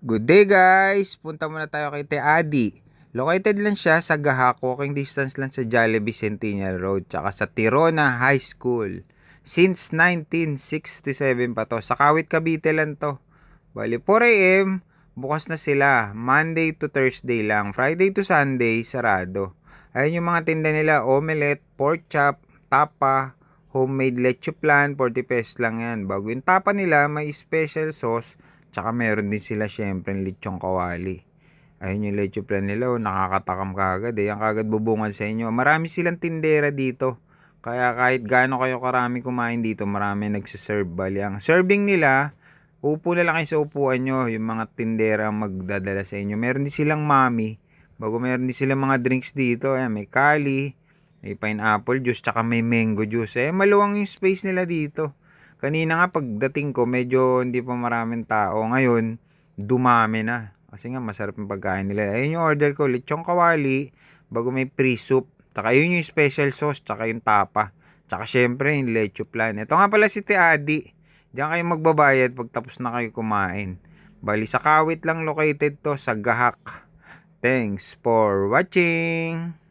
Good day guys! Punta muna tayo kay Te Adi. Located lang siya sa Gahak, walking distance lang sa Jollibee Centennial Road, tsaka sa Tirona High School. Since 1967 pa to. Sa Kawit, Cavite lang to. Bali, 4 AM, bukas na sila. Monday to Thursday lang. Friday to Sunday, sarado. Ayun yung mga tinda nila, omelette, pork chop, tapa, homemade leche flan, 40 pesos lang yan. Bago yung tapa nila, may special sauce. Tsaka meron din sila syempre lechong kawali. Ayun yung leche plan nila, nakakatakam kagad eh. Ang kagad bubungan sa inyo. Marami silang tindera dito. Kaya kahit gaano kayo karami kumain dito, marami nagsiserve. Bali, ang serving nila, upo na lang kayo sa upuan nyo. Yung mga tindera magdadala sa inyo. Meron din silang mami. Bago meron din silang mga drinks dito. Ayan, may kali, may pineapple juice, tsaka may mango juice. Maluwang yung space nila dito. Kanina nga pagdating ko, medyo hindi pa maraming tao. Ngayon, dumami na. Kasi nga masarap yung pagkain nila. Ayun yung order ko, lechong kawali, bago may pre-soup. Tsaka yun yung special sauce, tsaka yung tapa. Tsaka syempre yung leche flan. Ito nga pala si Te Adi. Diyan kayo magbabayad pag tapos na kayo kumain. Bali sa Kawit lang located to, sa Gahak. Thanks for watching!